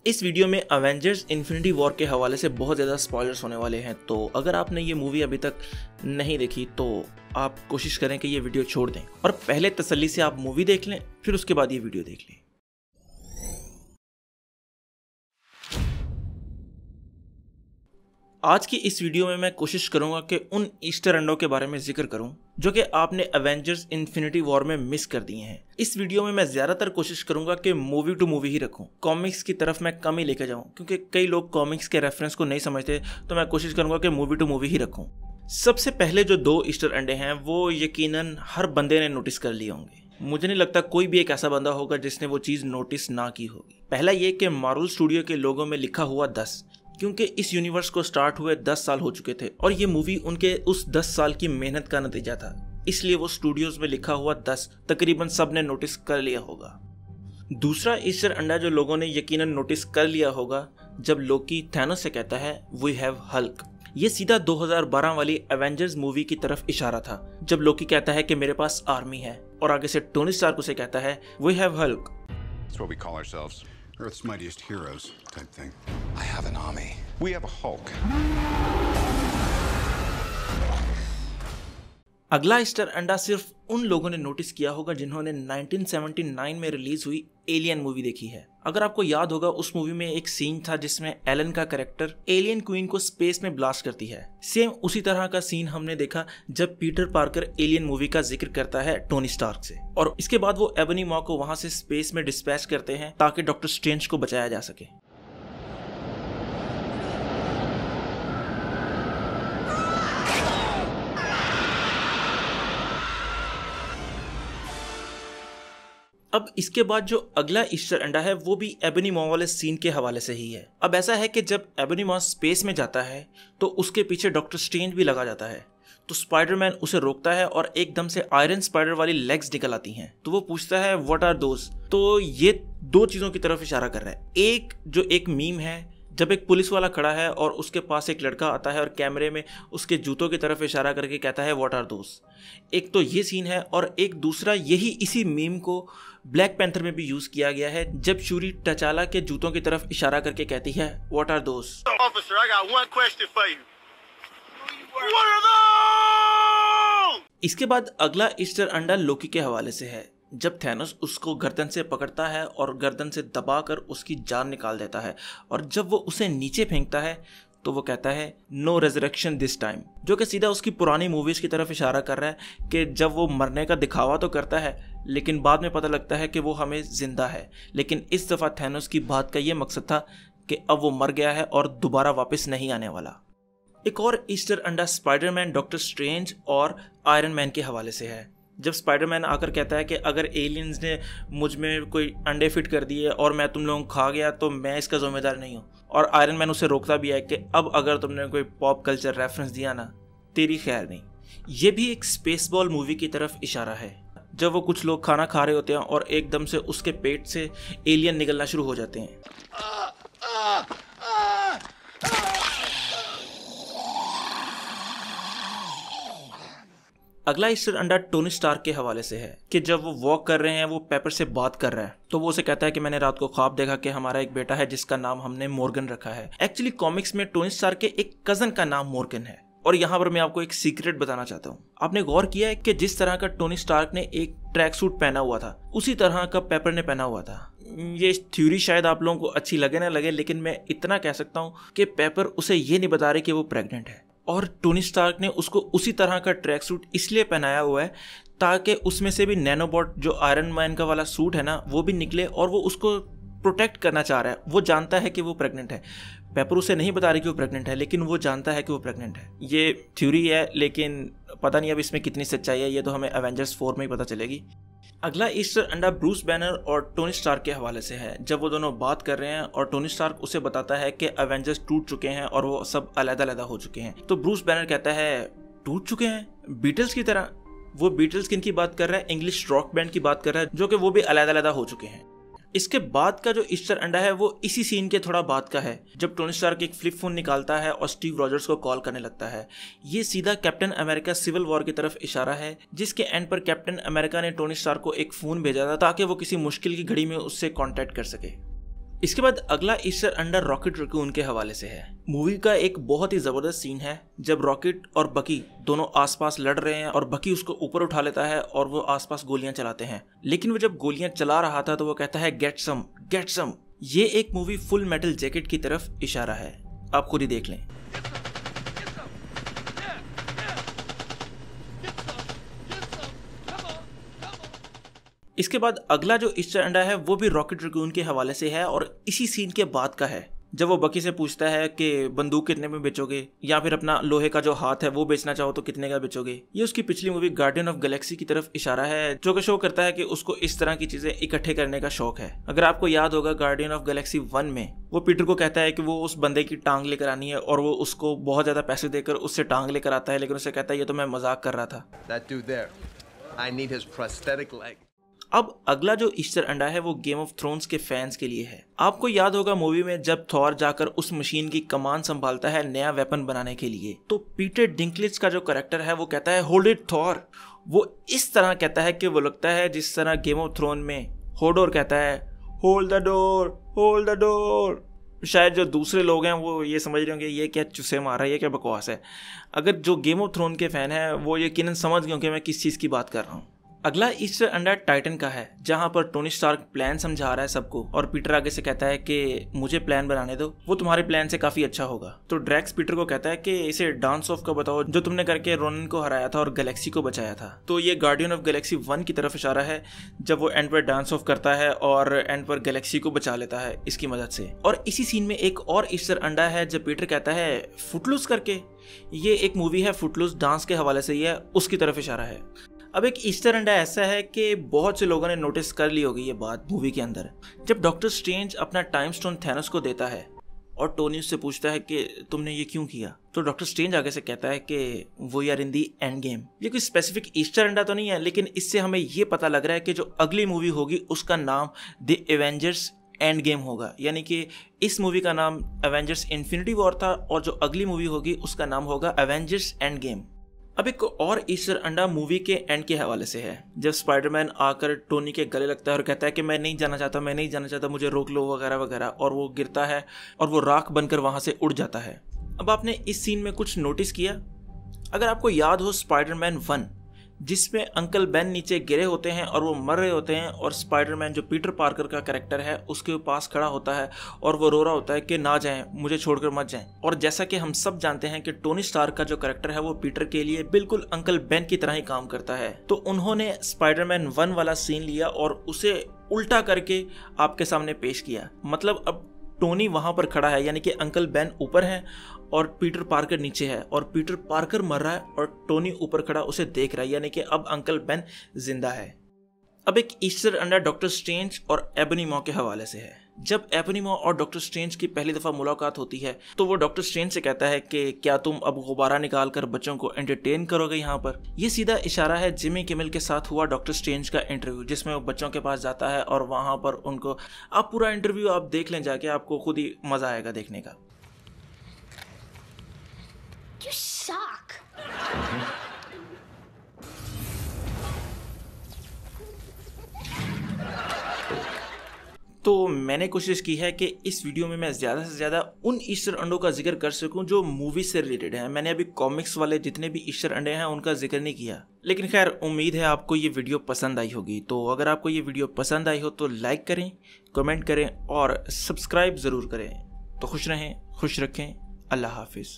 इस वीडियो में Avengers infinity war के हवाले से बहुत ज़्यादा स्पॉयलर्स होने वाले हैं, तो अगर आपने ये मूवी अभी तक नहीं देखी तो आप कोशिश करें कि ये वीडियो छोड़ दें और पहले तसल्ली से आप मूवी देख लें, फिर उसके बाद ये वीडियो देख लें। आज की इस वीडियो में मैं कोशिश करूंगा कि उन ईस्टर अंडों के बारे में जिक्र करूं जो कि आपने अवेंजर्स इन्फिनिटी वॉर में मिस कर दिए हैं। इस वीडियो में मैं ज़्यादातर कोशिश करूंगा कि मूवी टू मूवी ही रखूं, कॉमिक्स की तरफ मैं कम ही लेकर जाऊं, क्योंकि कई लोग कॉमिक्स के रेफरेंस को नहीं समझते, तो मैं कोशिश करूंगा कि मूवी टू मूवी ही रखूं। सबसे पहले जो 2 ईस्टर अंडे हैं वो यकीनन हर बंदे ने नोटिस कर लिए होंगे। मुझे नहीं लगता कोई भी एक ऐसा बंदा होगा जिसने वो चीज़ नोटिस ना की होगी। पहला ये कि मार्वल स्टूडियो के लोगों में लिखा हुआ 10, क्योंकि इस यूनिवर्स को स्टार्ट हुए 10 साल हो चुके थे और ये मूवी उनके उस 10 साल की मेहनत का नतीजा था, इसलिए वो स्टूडियोज में लिखा हुआ 10 तकरीबन सब ने नोटिस कर लिया होगा। दूसरा ईस्टर अंडा जो लोगों ने यकीनन नोटिस कर लिया होगा, जब लोकी थैनोस से कहता है वी हैव हल्क। ये सीधा 2012 वाली एवेंजर्स मूवी की तरफ इशारा था, जब लोकी कहता है कि मेरे पास आर्मी है, और आगे से टोनी स्टार्क उसे कहता है we have Hulk. Earth's mightiest heroes type thing. I have an army. We have a Hulk. अगला ईस्टर अंडा सिर्फ उन लोगों ने नोटिस किया होगा जिन्होंने 1979 में रिलीज हुई एलियन मूवी देखी है। अगर आपको याद होगा, उस मूवी में एक सीन था जिसमें एलन का कैरेक्टर एलियन क्वीन को स्पेस में ब्लास्ट करती है। सेम उसी तरह का सीन हमने देखा जब पीटर पार्कर एलियन मूवी का जिक्र करता है टोनी स्टार्क से, और इसके बाद वो एबनी मॉ को वहां से स्पेस में डिस्पैच करते हैं ताकि डॉक्टर स्ट्रेंज को बचाया जा सके। अब इसके बाद जो अगला ईस्टर अंडा है वो भी एबनी मॉ वाले सीन के हवाले से ही है। अब ऐसा है कि जब एबनी मॉ स्पेस में जाता है तो उसके पीछे डॉक्टर स्ट्रेंज भी लगा जाता है, तो स्पाइडरमैन उसे रोकता है और एकदम से आयरन स्पाइडर वाली लेग्स निकल आती हैं। तो वो पूछता है व्हाट आर दोज। तो ये 2 चीज़ों की तरफ इशारा कर रहा है। एक जो एक मीम है, जब एक पुलिस वाला खड़ा है और उसके पास एक लड़का आता है और कैमरे में उसके जूतों की तरफ इशारा करके कहता है व्हाट आर दोज। एक तो ये सीन है, और एक दूसरा यही इसी मीम को ब्लैक पैंथर में भी यूज किया गया है, जब शूरी टचाला के जूतों की तरफ इशारा करके कहती है व्हाट आर दोज। इसके बाद अगला ईस्टर अंडा लोकी के हवाले से है, जब थैनोस उसको गर्दन से पकड़ता है और गर्दन से दबाकर उसकी जान निकाल देता है, और जब वो उसे नीचे फेंकता है तो वो कहता है नो रेजरेक्शन दिस टाइम, जो कि सीधा उसकी पुरानी मूवीज की तरफ इशारा कर रहा है कि जब वो मरने का दिखावा तो करता है लेकिन बाद में पता लगता है कि वो हमें जिंदा है। लेकिन इस दफ़ा थैनोस की बात का ये मकसद था कि अब वो मर गया है और दोबारा वापस नहीं आने वाला। एक और ईस्टर अंडा स्पाइडरमैन, डॉक्टर स्ट्रेंज और आयरन मैन के हवाले से है, जब स्पाइडरमैन आकर कहता है कि अगर एलियंस ने मुझ में कोई अंडे फिट कर दिए और मैं तुम लोगों को खा गया तो मैं इसका जिम्मेदार नहीं हूँ, और आयरन मैन उसे रोकता भी है कि अब अगर तुमने कोई पॉप कल्चर रेफरेंस दिया ना, तेरी खैर नहीं। ये भी एक स्पेसबॉल मूवी की तरफ इशारा है, जब वो कुछ लोग खाना खा रहे होते हैं और एकदम से उसके पेट से एलियन निकलना शुरू हो जाते हैं। अगला ईस्टर अंडा टोनी स्टार्क के हवाले से है कि जब वो वॉक कर रहे हैं, वो पेपर से बात कर रहा है, तो वो उसे कहता है कि मैंने रात को ख्वाब देखा कि हमारा एक बेटा है जिसका नाम हमने मॉर्गन रखा है। एक्चुअली कॉमिक्स में टोनी स्टार्क के एक कजन का नाम मॉर्गन है। और यहाँ पर मैं आपको एक सीक्रेट बताना चाहता हूँ। आपने गौर किया है कि जिस तरह का टोनी स्टार्क ने एक ट्रैक सूट पहना हुआ था, उसी तरह का पेपर ने पहना हुआ था। ये थ्योरी शायद आप लोगों को अच्छी लगे ना लगे, लेकिन मैं इतना कह सकता हूँ कि पेपर उसे ये नहीं बता रहे कि वो प्रेग्नेंट है, और टोनी स्टार्क ने उसको उसी तरह का ट्रैक सूट इसलिए पहनाया हुआ है ताकि उसमें से भी नैनोबॉट जो आयरन मैन का वाला सूट है ना, वो भी निकले, और वो उसको प्रोटेक्ट करना चाह रहा है। वो जानता है कि वो प्रेग्नेंट है, पेपर उसे नहीं बता रही कि वो प्रेग्नेंट है, लेकिन वो जानता है कि वो प्रेग्नेंट है। ये थ्योरी है, लेकिन पता नहीं अब इसमें कितनी सच्चाई है, ये तो हमें एवेंजर्स 4 में ही पता चलेगी। अगला ईस्टर अंडा ब्रूस बैनर और टोनी स्टार्क के हवाले से है, जब वो दोनों बात कर रहे हैं और टोनी स्टार्क उसे बताता है कि एवेंजर्स टूट चुके हैं और वो सब अलग-अलग हो चुके हैं। तो ब्रूस बैनर कहता है टूट चुके हैं बीटल्स की तरह। वो बीटल्स किन की बात कर रहा है? इंग्लिश रॉक बैंड की बात कर रहा है, जो कि वो भी अलग-अलग हो चुके हैं। इसके बाद का जो ईस्टर अंडा है वो इसी सीन के थोड़ा बाद का है, जब टोनी स्टार्क एक फ्लिप फोन निकालता है और स्टीव रॉजर्स को कॉल करने लगता है। ये सीधा कैप्टन अमेरिका सिविल वॉर की तरफ इशारा है, जिसके एंड पर कैप्टन अमेरिका ने टोनी स्टार्क को एक फोन भेजा था ताकि वो किसी मुश्किल की घड़ी में उससे कांटेक्ट कर सके। इसके बाद अगला ईस्टर अंडा रॉकेट रैकून के हवाले से है। मूवी का एक बहुत ही जबरदस्त सीन है जब रॉकेट और बकी दोनों आसपास लड़ रहे हैं और बकी उसको ऊपर उठा लेता है और वो आसपास गोलियां चलाते हैं, लेकिन वो जब गोलियां चला रहा था तो वो कहता है गेट सम गेट सम। ये एक मूवी फुल मेटल जैकेट की तरफ इशारा है, आप खुद ही देख लें। इसके बाद अगला जो ईस्टर अंडा है वो भी रॉकेट रैकून के हवाले से है और इसी सीन के बाद का है जब वो बकी से पूछता है कि बंदूक कितने में बेचोगे या फिर अपना लोहे का जो हाथ है वो बेचना चाहो तो कितने का बेचोगे। ये उसकी पिछली मूवी गार्डियन ऑफ गैलेक्सी की तरफ इशारा है जो कि शो करता है कि उसको इस तरह की चीजें इकट्ठे करने का शौक है। अगर आपको याद होगा गार्डियन ऑफ गैलेक्सी 1 में वो पीटर को कहता है कि वो उस बंदे की टांग लेकर आनी है और वो उसको बहुत ज्यादा पैसे देकर उससे टांग लेकर आता है, लेकिन उसे कहता है ये तो मैं मजाक कर रहा था। अब अगला जो ईस्टर अंडा है वो गेम ऑफ थ्रोन्स के फैंस के लिए है। आपको याद होगा मूवी में जब थॉर जाकर उस मशीन की कमान संभालता है नया वेपन बनाने के लिए, तो पीटर डिंकलेज का जो कैरेक्टर है वो कहता है होल्ड इट थॉर। वो इस तरह कहता है कि वो लगता है जिस तरह गेम ऑफ थ्रोन में होडोर कहता है hold the door hold the door. शायद जो दूसरे लोग हैं वो ये समझ रहे होंगे ये क्या चुस्से मार रहा है, ये क्या बकवास है। अगर जो गेम ऑफ थ्रोन के फैन है वो यकीनन समझ गए कि मैं किस चीज़ की बात कर रहा हूँ। अगला ईस्टर अंडा टाइटन का है जहां पर टोनी स्टार्क प्लान समझा रहा है सबको और पीटर आगे से कहता है कि मुझे प्लान बनाने दो, वो तुम्हारे प्लान से काफी अच्छा होगा। तो ड्रैक्स पीटर को कहता है कि इसे डांस ऑफ का बताओ जो तुमने करके रोनन को हराया था और गैलेक्सी को बचाया था। तो ये गार्डियन ऑफ गैलेक्सी 1 की तरफ इशारा है जब वो एंड पर डांस ऑफ करता है और एंड पर गैलेक्सी को बचा लेता है इसकी मदद से। और इसी सीन में एक और ईस्टर अंडा है जब पीटर कहता है फुटलूज करके, ये एक मूवी है फुटलूज डांस के हवाले से ही है, उसकी तरफ इशारा है। अब एक ईस्टर अंडा ऐसा है कि बहुत से लोगों ने नोटिस कर ली होगी ये बात मूवी के अंदर, जब डॉक्टर स्ट्रेंज अपना टाइम स्टोन थैनोस को देता है और टोनी उससे पूछता है कि तुमने ये क्यों किया, तो डॉक्टर स्ट्रेंज आगे से कहता है कि वो यार इन दी एंड गेम। ये कोई स्पेसिफिक ईस्टर अंडा तो नहीं है, लेकिन इससे हमें ये पता लग रहा है कि जो अगली मूवी होगी उसका नाम द एवेंजर्स एंड गेम होगा, यानी कि इस मूवी का नाम एवेंजर्स इन्फिनिटी वॉर था और जो अगली मूवी होगी उसका नाम होगा एवेंजर्स एंड गेम। अब एक और ईस्टर अंडा मूवी के एंड के हवाले से है जब स्पाइडरमैन आकर टोनी के गले लगता है और कहता है कि मैं नहीं जाना चाहता, मैं नहीं जाना चाहता, मुझे रोक लो वगैरह वगैरह, और वो गिरता है और वो राख बनकर वहां से उड़ जाता है। अब आपने इस सीन में कुछ नोटिस किया? अगर आपको याद हो स्पाइडरमैन 1 जिसमें अंकल बेन नीचे गिरे होते हैं और वो मर रहे होते हैं और स्पाइडरमैन जो पीटर पार्कर का कैरेक्टर है उसके पास खड़ा होता है और वो रो रहा होता है कि ना जाएं, मुझे छोड़कर मत जाएं। और जैसा कि हम सब जानते हैं कि टोनी स्टार्क का जो कैरेक्टर है वो पीटर के लिए बिल्कुल अंकल बेन की तरह ही काम करता है, तो उन्होंने स्पाइडरमैन 1 वाला सीन लिया और उसे उल्टा करके आपके सामने पेश किया। मतलब अब टोनी वहां पर खड़ा है, यानी कि अंकल बेन ऊपर है और पीटर पार्कर नीचे है, और पीटर पार्कर मर रहा है और टोनी ऊपर खड़ा उसे देख रहा है, यानी कि अब अंकल बेन जिंदा है। अब एक ईस्टर अंडा डॉक्टर स्ट्रेंज और एबनी मॉ के हवाले से है। जब एबनी मॉ और डॉक्टर स्ट्रेंज की पहली दफा मुलाकात होती है तो वो डॉक्टर स्ट्रेंज से कहता है कि क्या तुम अब गुब्बारा निकाल कर बच्चों को एंटरटेन करोगे यहाँ पर। ये सीधा इशारा है जिमी किमेल के साथ हुआ डॉक्टर स्ट्रेंज का इंटरव्यू जिसमें वो बच्चों के पास जाता है और वहां पर उनको, आप पूरा इंटरव्यू आप देख लें जाके, आपको खुद ही मजा आएगा देखने का। You suck. तो मैंने कोशिश की है कि इस वीडियो में मैं ज़्यादा से ज़्यादा उन ईस्टर अंडों का जिक्र कर सकूं जो मूवी से रिलेटेड हैं। मैंने अभी कॉमिक्स वाले जितने भी ईस्टर अंडे हैं उनका जिक्र नहीं किया, लेकिन खैर उम्मीद है आपको ये वीडियो पसंद आई होगी। तो अगर आपको ये वीडियो पसंद आई हो तो लाइक करें, कमेंट करें और सब्सक्राइब ज़रूर करें। तो खुश रहें, खुश रखें, अल्लाह हाफिज़।